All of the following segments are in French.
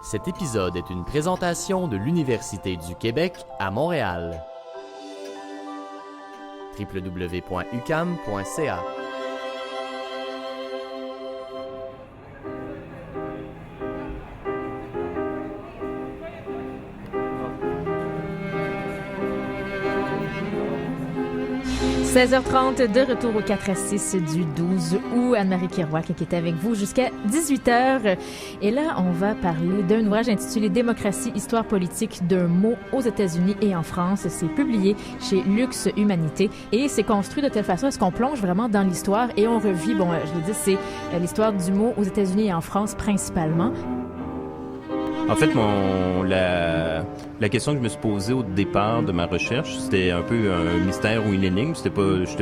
Cet épisode est une présentation de l'Université du Québec à Montréal. www.ucam.ca. « 16h30, de retour au 4 à 6 du 12 août. Anne-Marie Kirouac qui est avec vous jusqu'à 18h. Et là, on va parler d'un ouvrage intitulé « Démocratie, histoire politique d'un mot aux États-Unis et en France ». C'est publié chez Lux Humanité et c'est construit de telle façon à ce qu'on plonge vraiment dans l'histoire et on revit, je le dis, c'est l'histoire du mot aux États-Unis et en France principalement. En fait, la question que je me suis posée au départ de ma recherche, c'était un peu un mystère ou une énigme. J'étais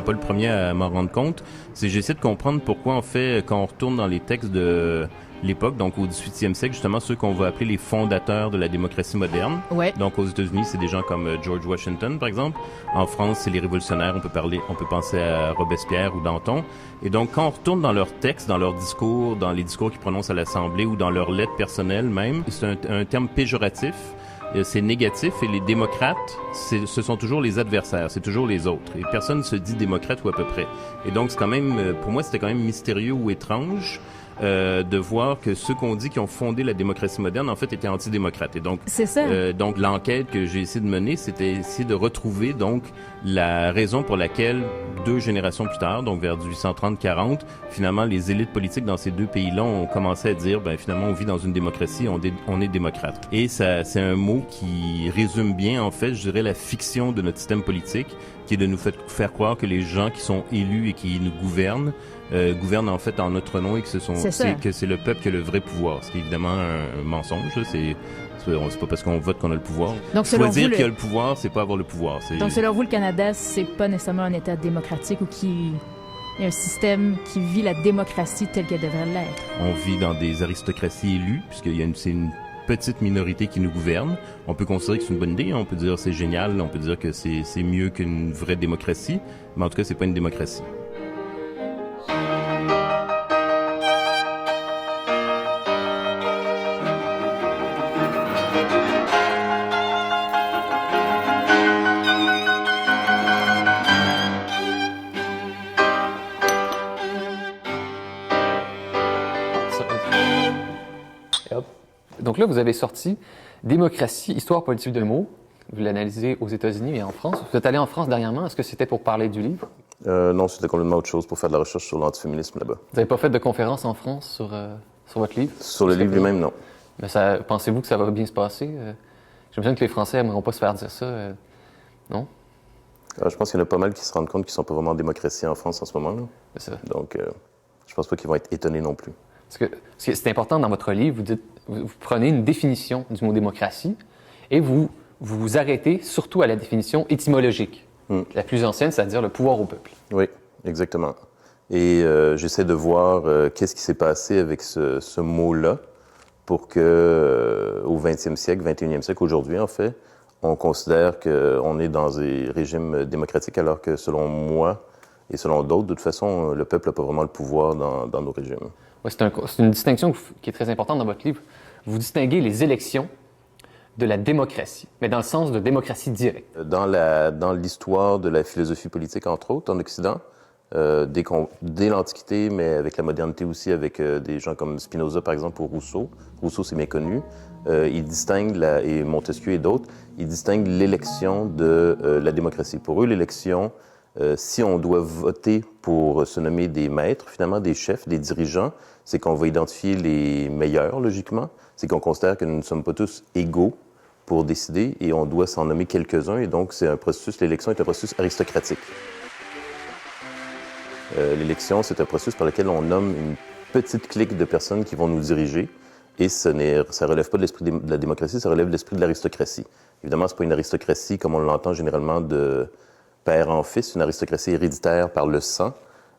pas le premier à m'en rendre compte. C'est j'essaie de comprendre pourquoi, en fait, quand on retourne dans les textes de l'époque, donc au 18e siècle, justement, ceux qu'on va appeler les fondateurs de la démocratie moderne. Ouais. Donc aux États-Unis, c'est des gens comme George Washington, par exemple. En France, c'est les révolutionnaires. On peut penser à Robespierre ou Danton. Et donc, quand on retourne dans leurs textes, dans leurs discours, dans les discours qu'ils prononcent à l'Assemblée ou dans leurs lettres personnelles même, c'est un terme péjoratif. C'est négatif et les démocrates, ce sont toujours les adversaires, c'est toujours les autres. Et personne ne se dit démocrate ou à peu près. Et donc, c'est quand même, pour moi, c'était quand même mystérieux ou étrange de voir que ceux qu'on dit qui ont fondé la démocratie moderne, en fait, étaient antidémocrates. Et donc, c'est ça. Donc l'enquête que j'ai essayé de mener, c'était essayer de retrouver donc la raison pour laquelle 2 générations plus tard, donc vers 1830-40, finalement, les élites politiques dans ces 2 pays-là ont commencé à dire, finalement, on vit dans une démocratie, on est démocrate. Et ça, c'est un mot qui résume bien, en fait, je dirais, la fiction de notre système politique, qui est de nous faire croire que les gens qui sont élus et qui nous gouvernent en fait en notre nom et que c'est le peuple qui a le vrai pouvoir, ce qui est évidemment un mensonge. Là. C'est pas parce qu'on vote qu'on a le pouvoir. Donc, choisir qui a le pouvoir, c'est pas avoir le pouvoir. Donc selon vous, le Canada, c'est pas nécessairement un État démocratique ou il y a un système qui vit la démocratie telle qu'elle devrait l'être. On vit dans des aristocraties élues, c'est une petite minorité qui nous gouverne. On peut considérer que c'est une bonne idée, on peut dire c'est génial, on peut dire que c'est mieux qu'une vraie démocratie, mais en tout cas, c'est pas une démocratie. Donc là, vous avez sorti « Démocratie, histoire politique d'un mot ». Vous l'analysez aux États-Unis et en France. Vous êtes allé en France dernièrement. Est-ce que c'était pour parler du livre? Non, c'était complètement autre chose pour faire de la recherche sur l'antiféminisme là-bas. Vous n'avez pas fait de conférence en France sur votre livre? Sur le livre lui-même, non. Mais pensez-vous que ça va bien se passer? J'imagine que les Français n'aimeront pas se faire dire ça, non? Je pense qu'il y en a pas mal qui se rendent compte qu'ils ne sont pas vraiment en démocratie en France en ce moment. Là. C'est ça. Donc, je pense pas qu'ils vont être étonnés non plus. Parce que c'est important dans votre livre, vous prenez une définition du mot démocratie et vous vous arrêtez surtout à la définition étymologique, la plus ancienne, c'est-à-dire le pouvoir au peuple. Oui, exactement. Et j'essaie de voir qu'est-ce qui s'est passé avec ce mot-là pour que au 20e siècle, 21e siècle, aujourd'hui en fait, on considère qu'on est dans des régimes démocratiques alors que selon moi et selon d'autres, de toute façon, le peuple n'a pas vraiment le pouvoir dans nos régimes. Oui, c'est une distinction qui est très importante dans votre livre. Vous distinguez les élections de la démocratie, mais dans le sens de démocratie directe. Dans l'histoire de la philosophie politique, entre autres, en Occident, dès l'Antiquité, mais avec la modernité aussi, avec des gens comme Spinoza, par exemple, ou Rousseau. Rousseau, c'est méconnu. Ils distinguent, et Montesquieu et d'autres, ils distinguent l'élection de la démocratie. Pour eux, l'élection, si on doit voter pour se nommer des maîtres, finalement des chefs, des dirigeants, c'est qu'on va identifier les meilleurs, logiquement. C'est qu'on considère que nous ne sommes pas tous égaux pour décider et on doit s'en nommer quelques-uns. Et donc, l'élection est un processus aristocratique. L'élection, c'est un processus par lequel on nomme une petite clique de personnes qui vont nous diriger. Et ça relève pas de l'esprit de la démocratie, ça relève de l'esprit de l'aristocratie. Évidemment, c'est pas une aristocratie comme on l'entend généralement de père en fils, c'est une aristocratie héréditaire par le sang,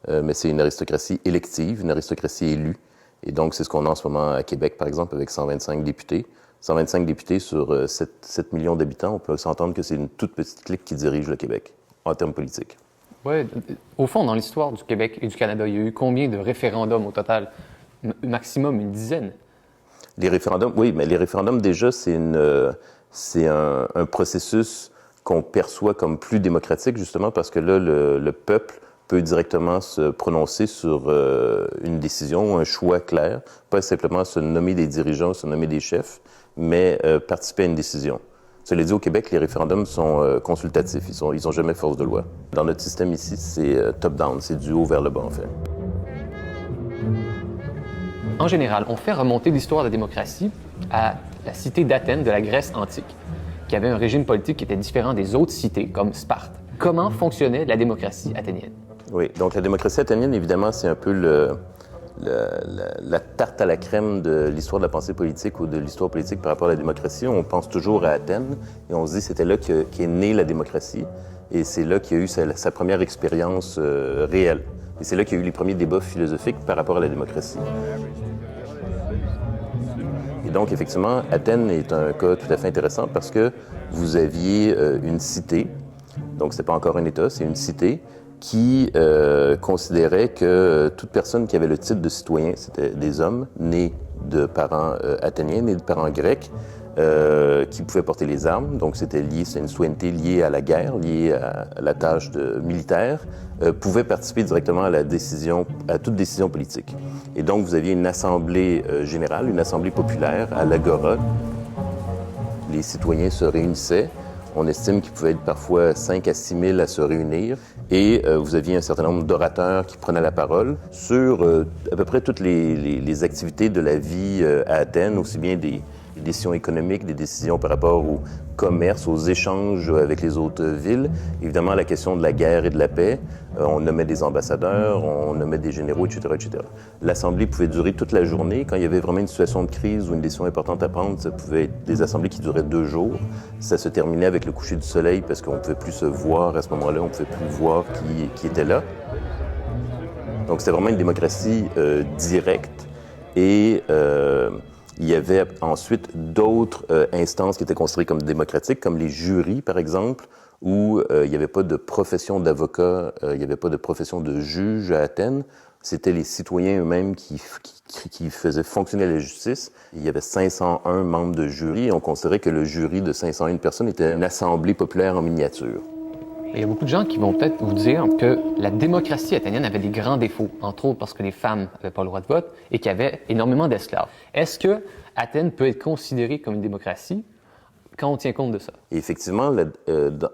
mais c'est une aristocratie élective, une aristocratie élue. Et donc, c'est ce qu'on a en ce moment à Québec, par exemple, avec 125 députés. 125 députés sur 7 millions d'habitants, on peut s'entendre que c'est une toute petite clique qui dirige le Québec, en termes politiques. Oui. Au fond, dans l'histoire du Québec et du Canada, il y a eu combien de référendums au total? Maximum une dizaine. Les référendums, oui, mais les référendums, déjà, c'est un processus qu'on perçoit comme plus démocratique, justement, parce que là, le peuple peut directement se prononcer sur une décision, un choix clair, pas simplement se nommer des dirigeants, se nommer des chefs, mais participer à une décision. Cela dit, au Québec, les référendums sont consultatifs, ils ont jamais force de loi. Dans notre système ici, c'est top-down, c'est du haut vers le bas, en fait. En général, on fait remonter l'histoire de la démocratie à la cité d'Athènes de la Grèce antique, qui avait un régime politique qui était différent des autres cités, comme Sparte. Comment fonctionnait la démocratie athénienne? Oui, donc la démocratie athénienne, évidemment, c'est un peu la tarte à la crème de l'histoire de la pensée politique ou de l'histoire politique par rapport à la démocratie. On pense toujours à Athènes et on se dit que c'était là qu'est née la démocratie et c'est là qu'il y a eu sa première expérience réelle. Et c'est là qu'il y a eu les premiers débats philosophiques par rapport à la démocratie. Et donc, effectivement, Athènes est un cas tout à fait intéressant parce que vous aviez une cité, donc c'est pas encore un État, c'est une cité, qui considérait que toute personne qui avait le titre de citoyen, c'était des hommes nés de parents athéniens, nés de parents grecs, qui pouvaient porter les armes. Donc, c'était une citoyenneté liée à la guerre, liée à la tâche militaire, pouvaient participer directement à toute décision politique. Et donc, vous aviez une assemblée générale, une assemblée populaire à l'Agora. Les citoyens se réunissaient. On estime qu'il pouvait être parfois 5 à 6 000 à se réunir. Et vous aviez un certain nombre d'orateurs qui prenaient la parole sur à peu près toutes les activités de la vie à Athènes, aussi bien des décisions économiques, des décisions par rapport au commerce, aux échanges avec les autres villes. Évidemment, la question de la guerre et de la paix. On nommait des ambassadeurs, on nommait des généraux, etc., etc. L'Assemblée pouvait durer toute la journée. Quand il y avait vraiment une situation de crise ou une décision importante à prendre, ça pouvait être des assemblées qui duraient 2 jours. Ça se terminait avec le coucher du soleil parce qu'on ne pouvait plus se voir à ce moment-là, on ne pouvait plus voir qui était là. Donc, c'était vraiment une démocratie directe et il y avait ensuite d'autres instances qui étaient considérées comme démocratiques, comme les jurys, par exemple, où il n'y avait pas de profession d'avocat, il n'y avait pas de profession de juge à Athènes. C'était les citoyens eux-mêmes qui faisaient fonctionner la justice. Il y avait 501 membres de jury et on considérait que le jury de 501 personnes était une assemblée populaire en miniature. Il y a beaucoup de gens qui vont peut-être vous dire que la démocratie athénienne avait des grands défauts, entre autres parce que les femmes n'avaient pas le droit de vote et qu'il y avait énormément d'esclaves. Est-ce que Athènes peut être considérée comme une démocratie quand on tient compte de ça? Et effectivement,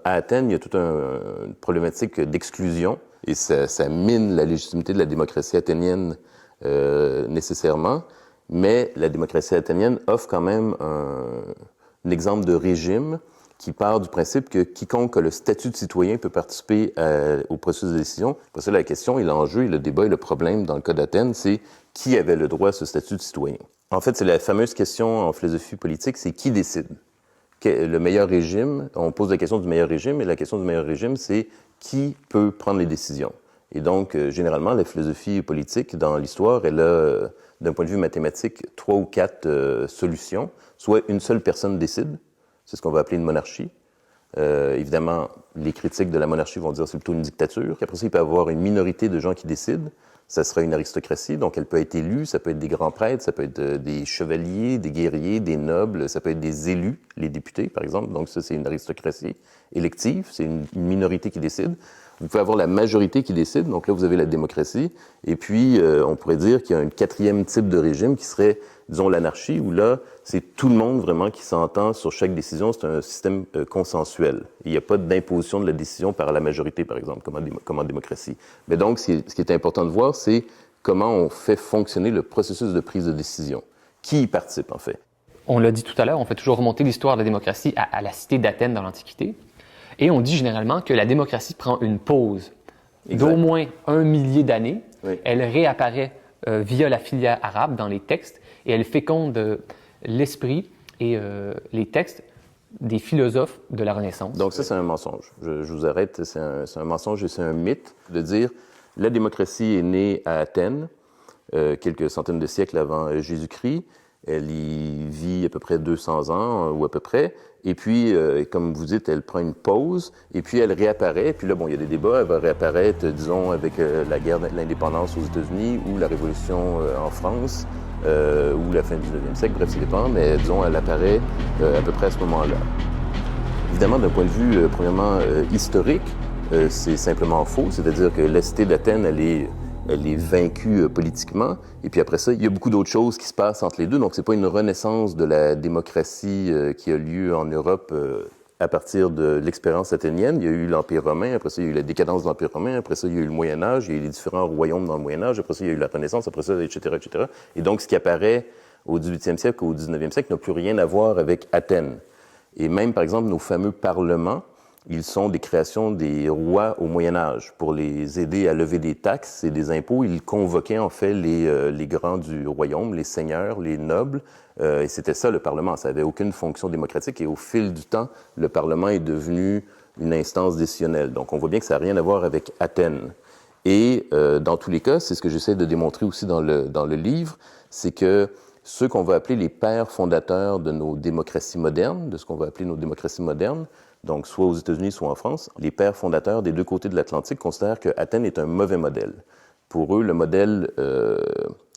à Athènes, il y a toute une problématique d'exclusion et ça mine la légitimité de la démocratie athénienne nécessairement, mais la démocratie athénienne offre quand même un exemple de régime qui part du principe que quiconque a le statut de citoyen peut participer au processus de décision. Parce que la question et l'enjeu et le débat et le problème dans le cas d'Athènes, c'est qui avait le droit à ce statut de citoyen. En fait, c'est la fameuse question en philosophie politique, c'est qui décide? Le meilleur régime, on pose la question du meilleur régime, et la question du meilleur régime, c'est qui peut prendre les décisions. Et donc, généralement, la philosophie politique, dans l'histoire, elle a, d'un point de vue mathématique, 3 ou 4 solutions. Soit une seule personne décide, c'est ce qu'on va appeler une monarchie. Évidemment, les critiques de la monarchie vont dire que c'est plutôt une dictature. Après ça, il peut y avoir une minorité de gens qui décident. Ça sera une aristocratie, donc elle peut être élue, ça peut être des grands prêtres, ça peut être des chevaliers, des guerriers, des nobles, ça peut être des élus, les députés, par exemple. Donc ça, c'est une aristocratie élective, c'est une minorité qui décide. Vous pouvez avoir la majorité qui décide, donc là, vous avez la démocratie. Et puis, on pourrait dire qu'il y a un 4e type de régime qui serait, disons, l'anarchie, où là, c'est tout le monde vraiment qui s'entend sur chaque décision. C'est un système consensuel. Il n'y a pas d'imposition de la décision par la majorité, par exemple, comme en démocratie. Mais donc, ce qui est important de voir, c'est comment on fait fonctionner le processus de prise de décision. Qui y participe, en fait? On l'a dit tout à l'heure, on fait toujours remonter l'histoire de la démocratie à la cité d'Athènes dans l'Antiquité. Et on dit généralement que la démocratie prend une pause d'au moins 1 millier d'années. Oui. Elle réapparaît via la filière arabe dans les textes et elle féconde l'esprit et les textes des philosophes de la Renaissance. Donc ça, c'est un mensonge. Je vous arrête, c'est un mensonge et c'est un mythe de dire la démocratie est née à Athènes quelques centaines de siècles avant Jésus-Christ. Elle y vit à peu près 200 ans, ou à peu près. Et puis, comme vous dites, elle prend une pause, et puis elle réapparaît. Et puis là, bon, il y a des débats. Elle va réapparaître, disons, avec la guerre de l'indépendance aux États-Unis ou la Révolution en France. ou la fin du 19e siècle, bref, ça dépend, mais disons, elle apparaît à peu près à ce moment-là. Évidemment, d'un point de vue, premièrement, historique, c'est simplement faux, c'est-à-dire que la cité d'Athènes, elle est vaincue politiquement, et puis après ça, il y a beaucoup d'autres choses qui se passent entre les deux, donc c'est pas une renaissance de la démocratie qui a lieu en Europe à partir de l'expérience athénienne. Il y a eu l'Empire romain, après ça, il y a eu la décadence de l'Empire romain, après ça, il y a eu le Moyen-Âge, il y a eu les différents royaumes dans le Moyen-Âge, après ça, il y a eu la Renaissance, après ça, etc., etc. Et donc, ce qui apparaît au 18e siècle ou au 19e siècle n'a plus rien à voir avec Athènes. Et même, par exemple, nos fameux parlements, ils sont des créations des rois au Moyen-Âge. Pour les aider à lever des taxes et des impôts, ils convoquaient en fait les grands du royaume, les seigneurs, les nobles, et c'était ça le Parlement. Ça n'avait aucune fonction démocratique et au fil du temps, le Parlement est devenu une instance décisionnelle. Donc on voit bien que ça n'a rien à voir avec Athènes. Et dans tous les cas, c'est ce que j'essaie de démontrer aussi dans le livre, c'est que ceux qu'on va appeler les pères fondateurs de nos démocraties modernes, de ce qu'on va appeler nos démocraties modernes, donc soit aux États-Unis, soit en France, les pères fondateurs des deux côtés de l'Atlantique considèrent que Athènes est un mauvais modèle. Pour eux, le modèle,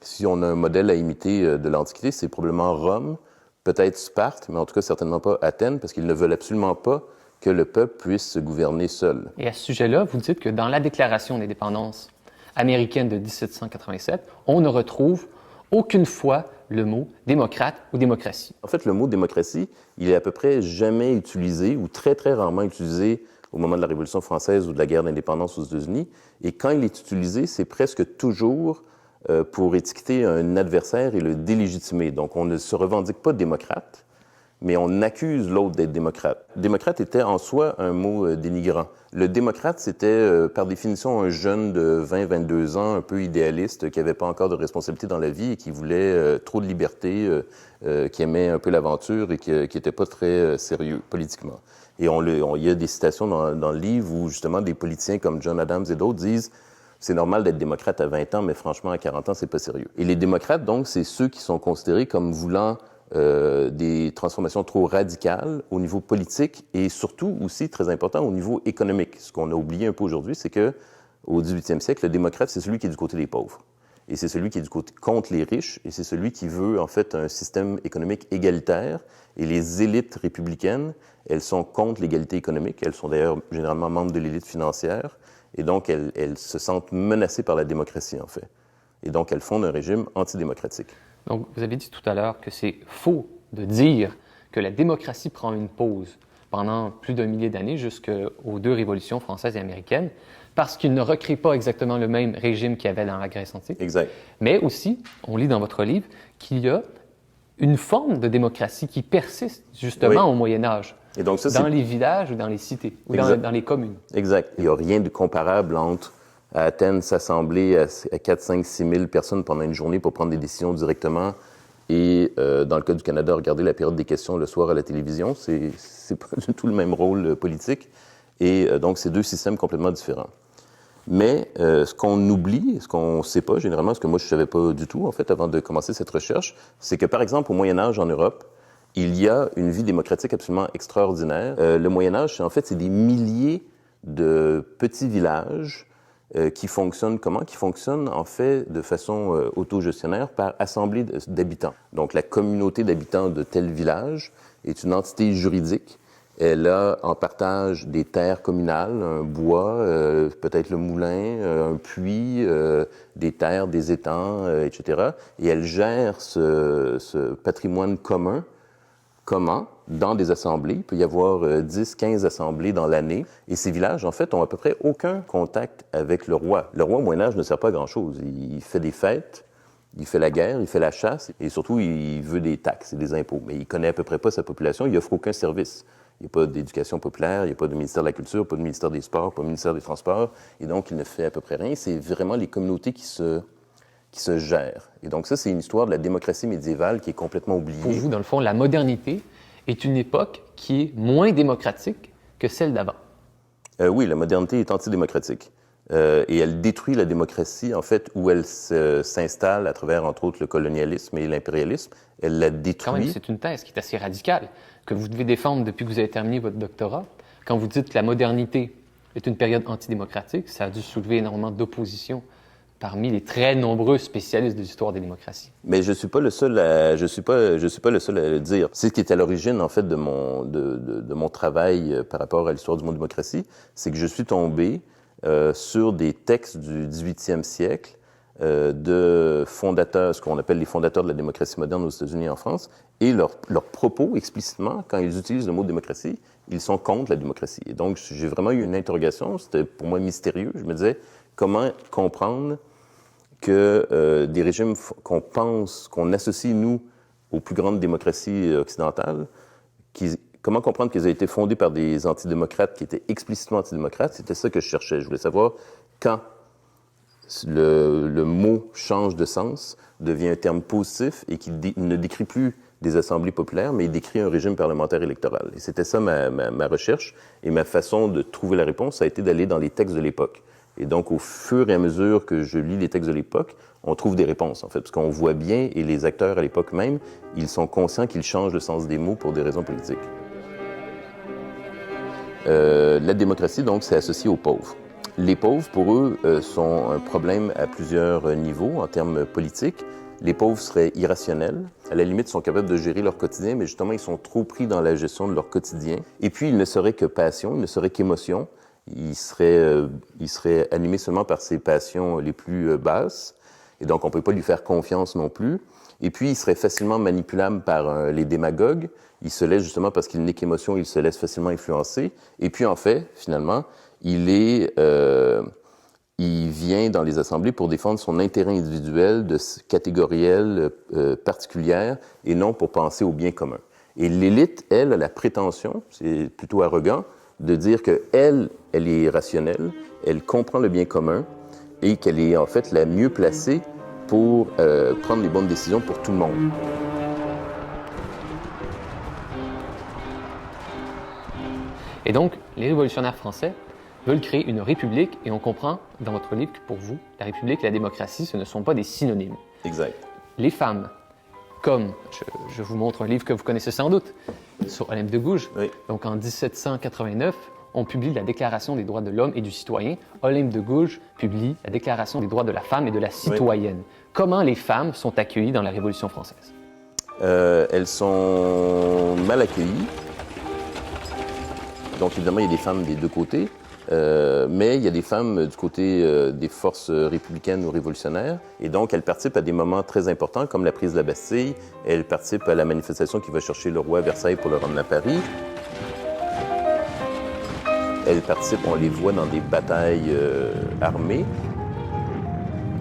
si on a un modèle à imiter de l'Antiquité, c'est probablement Rome, peut-être Sparte, mais en tout cas certainement pas Athènes, parce qu'ils ne veulent absolument pas que le peuple puisse se gouverner seul. Et à ce sujet-là, vous dites que dans la Déclaration d'indépendance américaine de 1787, on ne retrouve aucune fois le mot démocrate ou démocratie. En fait, le mot démocratie, il est à peu près jamais utilisé ou très, très rarement utilisé au moment de la Révolution française ou de la guerre d'indépendance aux États-Unis. Et quand il est utilisé, c'est presque toujours pour étiqueter un adversaire et le délégitimer. Donc, on ne se revendique pas démocrate, mais on accuse l'autre d'être démocrate. Démocrate était en soi un mot dénigrant. Le démocrate, c'était par définition un jeune de 20-22 ans, un peu idéaliste, qui n'avait pas encore de responsabilité dans la vie et qui voulait trop de liberté, qui aimait un peu l'aventure et qui n'était pas très sérieux politiquement. Et il y a des citations dans le livre où justement des politiciens comme John Adams et d'autres disent « c'est normal d'être démocrate à 20 ans, mais franchement à 40 ans, c'est pas sérieux ». Et les démocrates, donc, c'est ceux qui sont considérés comme voulant des transformations trop radicales au niveau politique et surtout aussi, très important, au niveau économique. Ce qu'on a oublié un peu aujourd'hui, c'est que au 18e siècle, le démocrate, c'est celui qui est du côté des pauvres. Et c'est celui qui est du côté contre les riches et c'est celui qui veut, en fait, un système économique égalitaire. Et les élites républicaines, elles sont contre l'égalité économique. Elles sont d'ailleurs généralement membres de l'élite financière. Et donc, elles se sentent menacées par la démocratie, en fait. Et donc, elles fondent un régime antidémocratique. Donc, vous avez dit tout à l'heure que c'est faux de dire que la démocratie prend une pause pendant plus d'un millier d'années jusqu'aux deux révolutions françaises et américaines, parce qu'il ne recrée pas exactement le même régime qu'il y avait dans la Grèce antique. Exact. Mais aussi, on lit dans votre livre qu'il y a une forme de démocratie qui persiste justement au Moyen Âge, et donc ça, dans les villages ou dans les cités, ou dans les communes. Exact. Il n'y a rien de comparable entre à Athènes s'assembler à 4, 5, 6 000 personnes pendant une journée pour prendre des décisions directement et, dans le cas du Canada, regarder la période des questions le soir à la télévision. C'est pas du tout le même rôle politique. Et donc, c'est deux systèmes complètement différents. Mais ce qu'on oublie, ce qu'on ne sait pas généralement, ce que moi je ne savais pas du tout, en fait, avant de commencer cette recherche, c'est que, par exemple, au Moyen-Âge en Europe, il y a une vie démocratique absolument extraordinaire. Le Moyen-Âge, en fait, c'est des milliers de petits villages qui fonctionnent comment? Qui fonctionnent en fait de façon autogestionnaire par assemblée d'habitants. Donc la communauté d'habitants de tel village est une entité juridique. Elle a en partage des terres communales, un bois, peut-être le moulin, un puits, des terres, des étangs, etc. Et elle gère ce patrimoine commun. Comment? Dans des assemblées. Il peut y avoir 10, 15 assemblées dans l'année. Et ces villages, en fait, ont à peu près aucun contact avec le roi. Le roi, au Moyen-Âge, ne sert pas à grand-chose. Il fait des fêtes, il fait la guerre, il fait la chasse, et surtout, il veut des taxes et des impôts. Mais il connaît à peu près pas sa population, il offre aucun service. Il n'y a pas d'éducation populaire, il n'y a pas de ministère de la Culture, pas de ministère des Sports, pas de ministère des Transports. Et donc, il ne fait à peu près rien. C'est vraiment les communautés qui se gèrent. Et donc, ça, c'est une histoire de la démocratie médiévale qui est complètement oubliée. Pour vous, dans le fond, la modernité est une époque qui est moins démocratique que celle d'avant. Oui, la modernité est antidémocratique. Et elle détruit la démocratie, en fait, où elle s'installe à travers, entre autres, le colonialisme et l'impérialisme. Elle la détruit. Quand même, c'est une thèse qui est assez radicale, que vous devez défendre depuis que vous avez terminé votre doctorat. Quand vous dites que la modernité est une période antidémocratique, ça a dû soulever énormément d'opposition parmi les très nombreux spécialistes de l'histoire des démocraties. Mais je suis pas le seul à le dire. C'est ce qui est à l'origine en fait de mon travail par rapport à l'histoire du mot démocratie, c'est que je suis tombé sur des textes du 18e siècle de fondateurs, ce qu'on appelle les fondateurs de la démocratie moderne aux États-Unis et en France, et leurs propos explicitement, quand ils utilisent le mot démocratie, ils sont contre la démocratie. Et donc, j'ai vraiment eu une interrogation, c'était pour moi mystérieux. Je me disais, comment comprendre que des régimes qu'on associe, nous, aux plus grandes démocraties occidentales, comment comprendre qu'ils ont été fondés par des antidémocrates qui étaient explicitement antidémocrates? C'était ça que je cherchais. Je voulais savoir quand le mot change de sens, devient un terme positif et qu'il ne décrit plus des assemblées populaires, mais il décrit un régime parlementaire électoral. Et c'était ça ma recherche. Et ma façon de trouver la réponse, ça a été d'aller dans les textes de l'époque. Et donc, au fur et à mesure que je lis les textes de l'époque, on trouve des réponses, en fait, parce qu'on voit bien, et les acteurs à l'époque même, ils sont conscients qu'ils changent le sens des mots pour des raisons politiques. La démocratie, donc, c'est associé aux pauvres. Les pauvres, pour eux, sont un problème à plusieurs niveaux en termes politiques. Les pauvres seraient irrationnels. À la limite, ils sont capables de gérer leur quotidien, mais justement, ils sont trop pris dans la gestion de leur quotidien. Et puis, ils ne seraient que passion, ils ne seraient qu'émotion. Ils seraient animés seulement par ses passions les plus basses. Et donc, on ne peut pas lui faire confiance non plus. Et puis, il serait facilement manipulable par les démagogues. Il se laisse, justement, parce qu'il n'est qu'émotion, il se laisse facilement influencer. Et puis, en fait, finalement, il vient dans les assemblées pour défendre son intérêt individuel, catégoriel, particulière, et non pour penser au bien commun. Et l'élite, elle, a la prétention, c'est plutôt arrogant, de dire qu'elle est rationnelle, elle comprend le bien commun, et qu'elle est en fait la mieux placée pour prendre les bonnes décisions pour tout le monde. Et donc, les révolutionnaires français veulent créer une république, et on comprend dans votre livre que pour vous, la république et la démocratie, ce ne sont pas des synonymes. Exact. Les femmes, comme je vous montre un livre que vous connaissez sans doute, sur Olympe de Gouges, oui. Donc en 1789, on publie la Déclaration des droits de l'homme et du citoyen. Olympe de Gouges publie la Déclaration des droits de la femme et de la citoyenne. Oui. Comment les femmes sont accueillies dans la Révolution française? Elles sont mal accueillies. Donc, évidemment, il y a des femmes des deux côtés, mais il y a des femmes du côté des forces républicaines ou révolutionnaires. Et donc, elles participent à des moments très importants, comme la prise de la Bastille. Elles participent à la manifestation qui va chercher le roi à Versailles pour le ramener à Paris. Elles participent, on les voit dans des batailles armées.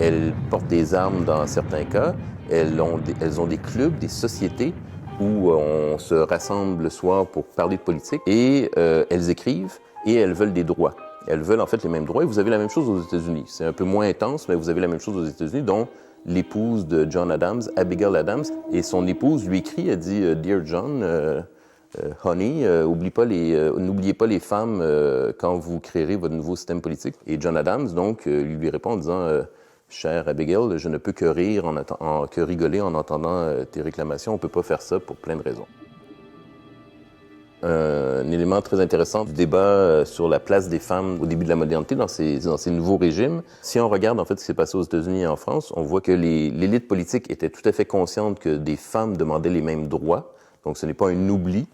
Elles portent des armes dans certains cas. Elles ont des clubs, des sociétés où on se rassemble le soir pour parler de politique. Et elles écrivent et elles veulent des droits. Elles veulent en fait les mêmes droits. Et vous avez la même chose aux États-Unis. C'est un peu moins intense, mais vous avez la même chose aux États-Unis, dont l'épouse de John Adams, Abigail Adams. Et son épouse lui écrit, elle dit « Dear John, honey, n'oubliez pas les femmes quand vous créerez votre nouveau système politique. » Et John Adams, donc, lui répond en disant « Chère Abigail, je ne peux que rigoler en entendant tes réclamations. On ne peut pas faire ça pour plein de raisons. » Un élément très intéressant du débat sur la place des femmes au début de la modernité dans ces nouveaux régimes. Si on regarde en fait ce qui s'est passé aux États-Unis et en France, on voit que l'élite politique était tout à fait consciente que des femmes demandaient les mêmes droits. Donc ce n'est pas un oubli.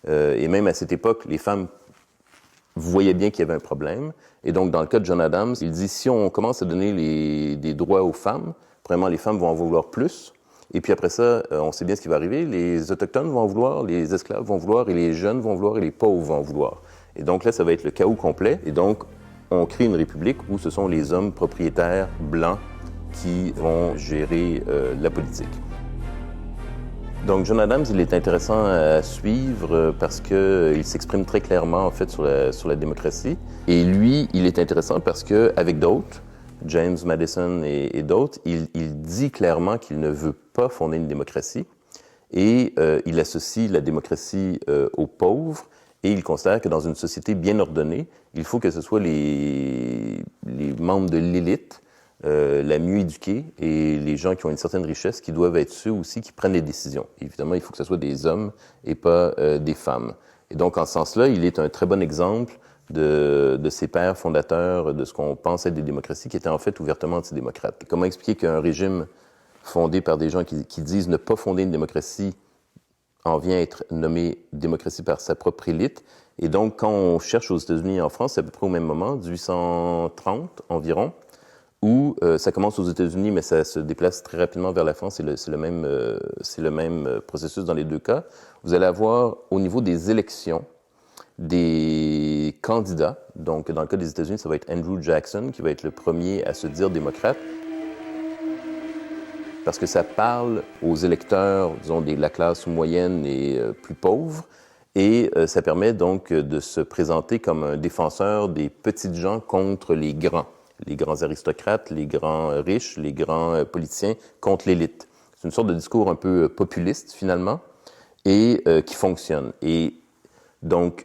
Et même à cette époque, les femmes voyaient bien qu'il y avait un problème. Et donc dans le cas de John Adams, il dit si on commence à donner des droits aux femmes, vraiment les femmes vont en vouloir plus. Et puis après ça, on sait bien ce qui va arriver. Les Autochtones vont en vouloir, les esclaves vont en vouloir, et les jeunes vont en vouloir, et les pauvres vont en vouloir. Et donc là, ça va être le chaos complet. Et donc, on crée une république où ce sont les hommes propriétaires blancs qui vont gérer la politique. Donc, John Adams, il est intéressant à suivre parce qu'il s'exprime très clairement, en fait, sur la démocratie. Et lui, il est intéressant parce qu'avec d'autres, James Madison et d'autres, il dit clairement qu'il ne veut pas fonder une démocratie et il associe la démocratie aux pauvres et il considère que dans une société bien ordonnée, il faut que ce soit les membres de l'élite, la mieux éduquée et les gens qui ont une certaine richesse qui doivent être ceux aussi qui prennent les décisions. Évidemment, il faut que ce soit des hommes et pas des femmes. Et donc, en ce sens-là, il est un très bon exemple de ses pères fondateurs de ce qu'on pense être des démocraties, qui étaient en fait ouvertement antidémocrates. Comment expliquer qu'un régime fondé par des gens qui disent ne pas fonder une démocratie en vient à être nommé démocratie par sa propre élite? Et donc, quand on cherche aux États-Unis et en France, c'est à peu près au même moment, 1830 environ, où ça commence aux États-Unis, mais ça se déplace très rapidement vers la France. C'est le même processus dans les deux cas. Vous allez avoir, au niveau des élections, des candidats. Donc, dans le cas des États-Unis, ça va être Andrew Jackson, qui va être le premier à se dire démocrate, parce que ça parle aux électeurs, disons, de la classe moyenne et plus pauvre, et ça permet donc de se présenter comme un défenseur des petites gens contre les grands aristocrates, les grands riches, les grands politiciens contre l'élite. C'est une sorte de discours un peu populiste, finalement, et qui fonctionne. Et donc,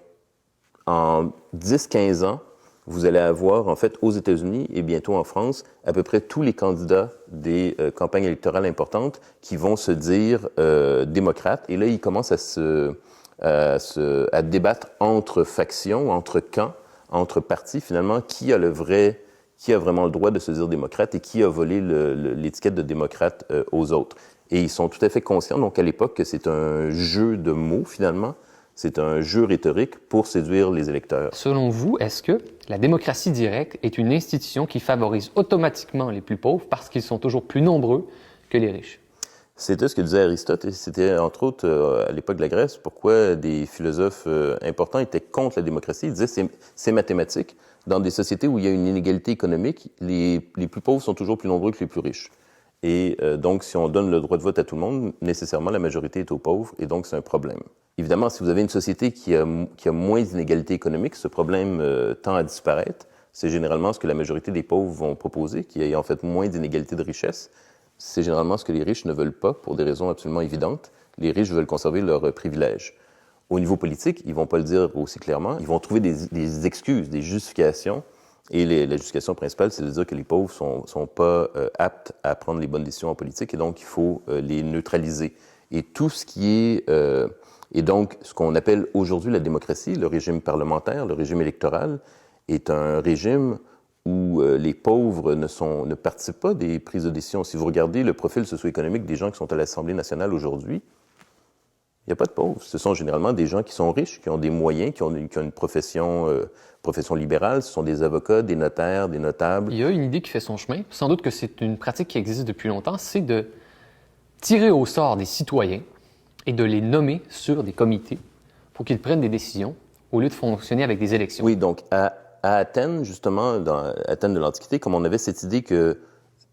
en 10-15 ans, vous allez avoir, en fait, aux États-Unis et bientôt en France, à peu près tous les candidats des campagnes électorales importantes qui vont se dire démocrates. Et là, ils commencent à débattre entre factions, entre camps, entre partis, finalement, qui a vraiment le droit de se dire démocrate et qui a volé l'étiquette de démocrate aux autres. Et ils sont tout à fait conscients, donc, à l'époque, que c'est un jeu de mots, finalement. C'est un jeu rhétorique pour séduire les électeurs. Selon vous, est-ce que la démocratie directe est une institution qui favorise automatiquement les plus pauvres parce qu'ils sont toujours plus nombreux que les riches? C'était ce que disait Aristote, et c'était entre autres à l'époque de la Grèce, pourquoi des philosophes importants étaient contre la démocratie. Ils disaient c'est mathématique. Dans des sociétés où il y a une inégalité économique, les plus pauvres sont toujours plus nombreux que les plus riches. Et donc, si on donne le droit de vote à tout le monde, nécessairement, la majorité est aux pauvres, et donc c'est un problème. Évidemment, si vous avez une société qui a moins d'inégalité économique, ce problème tend à disparaître. C'est généralement ce que la majorité des pauvres vont proposer, qu'il y ait en fait moins d'inégalité de richesse. C'est généralement ce que les riches ne veulent pas, pour des raisons absolument évidentes. Les riches veulent conserver leurs privilèges. Au niveau politique, ils ne vont pas le dire aussi clairement. Ils vont trouver des excuses, des justifications. Et la justification principale, c'est de dire que les pauvres sont pas aptes à prendre les bonnes décisions en politique, et donc il faut les neutraliser. Et tout ce qui est... et donc, ce qu'on appelle aujourd'hui la démocratie, le régime parlementaire, le régime électoral, est un régime où les pauvres ne participent pas des prises de décision. Si vous regardez le profil socio-économique des gens qui sont à l'Assemblée nationale aujourd'hui, il n'y a pas de pauvres. Ce sont généralement des gens qui sont riches, qui ont des moyens, qui ont une profession libérale. Ce sont des avocats, des notaires, des notables. Il y a une idée qui fait son chemin. Sans doute que c'est une pratique qui existe depuis longtemps, c'est de tirer au sort des citoyens et de les nommer sur des comités pour qu'ils prennent des décisions au lieu de fonctionner avec des élections. Oui, donc à Athènes, justement, dans Athènes de l'Antiquité, comme on avait cette idée que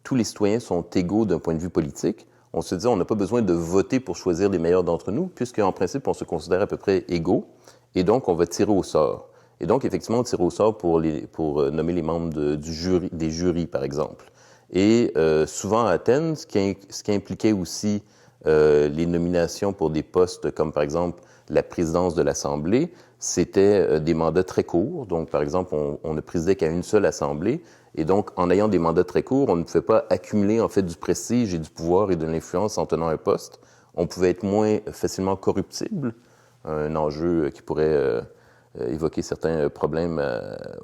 tous les citoyens sont égaux d'un point de vue politique, on se disait on n'a pas besoin de voter pour choisir les meilleurs d'entre nous, puisqu'en principe, on se considère à peu près égaux, et donc on va tirer au sort. Et donc, effectivement, on tire au sort pour nommer les membres des jurys, par exemple. Et souvent à Athènes, ce qui impliquait aussi les nominations pour des postes comme, par exemple, la présidence de l'Assemblée, c'était des mandats très courts. Donc, par exemple, on ne présidait qu'à une seule Assemblée. Et donc, en ayant des mandats très courts, on ne pouvait pas accumuler, en fait, du prestige et du pouvoir et de l'influence en tenant un poste. On pouvait être moins facilement corruptible, un enjeu qui pourrait évoquer certains problèmes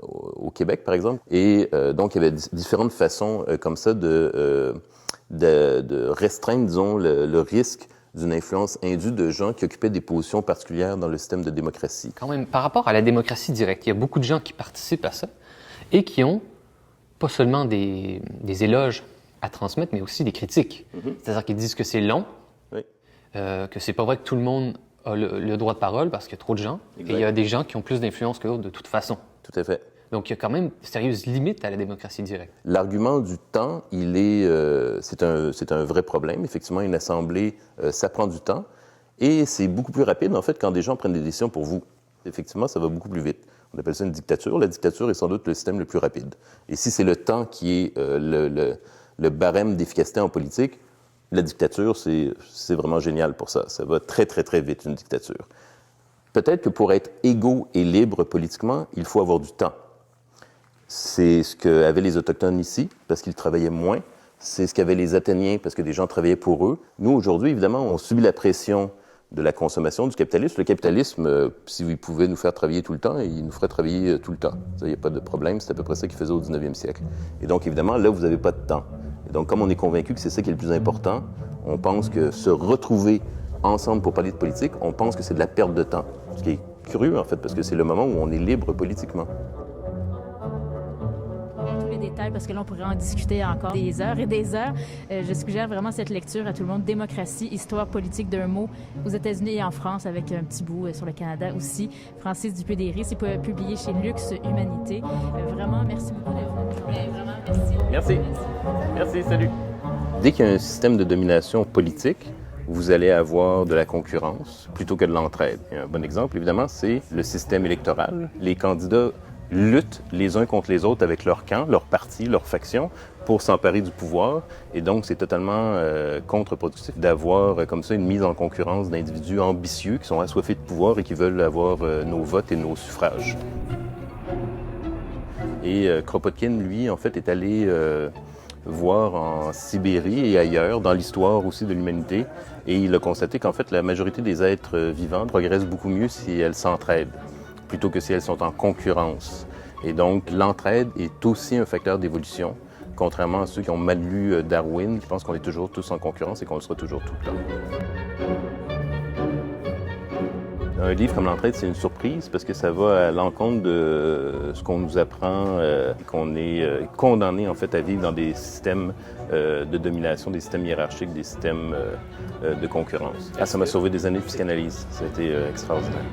au Québec, par exemple. Et donc, il y avait différentes façons comme ça de restreindre, disons, le risque d'une influence indue de gens qui occupaient des positions particulières dans le système de démocratie. Quand même, par rapport à la démocratie directe, il y a beaucoup de gens qui participent à ça et qui ont pas seulement des éloges à transmettre, mais aussi des critiques. Mm-hmm. C'est-à-dire qu'ils disent que c'est long, oui. Que c'est pas vrai que tout le monde a le droit de parole parce qu'il y a trop de gens, exact. Et il y a des gens qui ont plus d'influence que d'autres de toute façon. Tout à fait. Donc, il y a quand même de sérieuses limites à la démocratie directe. L'argument du temps, c'est un vrai problème. Effectivement, une assemblée, ça prend du temps. Et c'est beaucoup plus rapide, en fait, quand des gens prennent des décisions pour vous. Effectivement, ça va beaucoup plus vite. On appelle ça une dictature. La dictature est sans doute le système le plus rapide. Et si c'est le temps qui est le barème d'efficacité en politique, la dictature, c'est vraiment génial pour ça. Ça va très, très, très vite, une dictature. Peut-être que pour être égaux et libres politiquement, il faut avoir du temps. C'est ce qu'avaient les Autochtones ici, parce qu'ils travaillaient moins. C'est ce qu'avaient les Athéniens, parce que des gens travaillaient pour eux. Nous, aujourd'hui, évidemment, on subit la pression de la consommation du capitalisme. Le capitalisme, s'il pouvait nous faire travailler tout le temps, il nous ferait travailler tout le temps. Il n'y a pas de problème, c'est à peu près ça qu'il faisait au 19e siècle. Et donc, évidemment, là, vous n'avez pas de temps. Et donc, comme on est convaincu que c'est ça qui est le plus important, on pense que se retrouver ensemble pour parler de politique, on pense que c'est de la perte de temps. Ce qui est curieux, en fait, parce que c'est le moment où on est libre politiquement. Tous les détails, parce que là, on pourrait en discuter encore des heures et des heures. Je suggère vraiment cette lecture à tout le monde. Démocratie, histoire politique d'un mot aux États-Unis et en France, avec un petit bout sur le Canada aussi. Francis Dupé-Derry, c'est publié chez Luxe Humanité. Vraiment, merci beaucoup d'être venu. Vraiment, merci. Merci, salut. Dès qu'il y a un système de domination politique, vous allez avoir de la concurrence plutôt que de l'entraide. Et un bon exemple, évidemment, c'est le système électoral. Les candidats luttent les uns contre les autres avec leur camp, leur parti, leur faction pour s'emparer du pouvoir. Et donc, c'est totalement contre-productif d'avoir comme ça une mise en concurrence d'individus ambitieux qui sont assoiffés de pouvoir et qui veulent avoir nos votes et nos suffrages. Et Kropotkin, lui, en fait, est allé voir en Sibérie et ailleurs, dans l'histoire aussi de l'humanité, et il a constaté qu'en fait, la majorité des êtres vivants progressent beaucoup mieux si elles s'entraident, plutôt que si elles sont en concurrence. Et donc, l'entraide est aussi un facteur d'évolution, contrairement à ceux qui ont mal lu Darwin, qui pensent qu'on est toujours tous en concurrence et qu'on le sera toujours tout le temps. Un livre comme l'entraide, c'est une surprise parce que ça va à l'encontre de ce qu'on nous apprend, qu'on est condamné en fait à vivre dans des systèmes de domination, des systèmes hiérarchiques, des systèmes de concurrence. Ah, ça m'a sauvé des années de psychanalyse. Ça a été extraordinaire.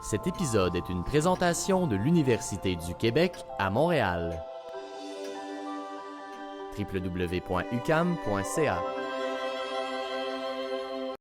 Cet épisode est une présentation de l'Université du Québec à Montréal. www.ucam.ca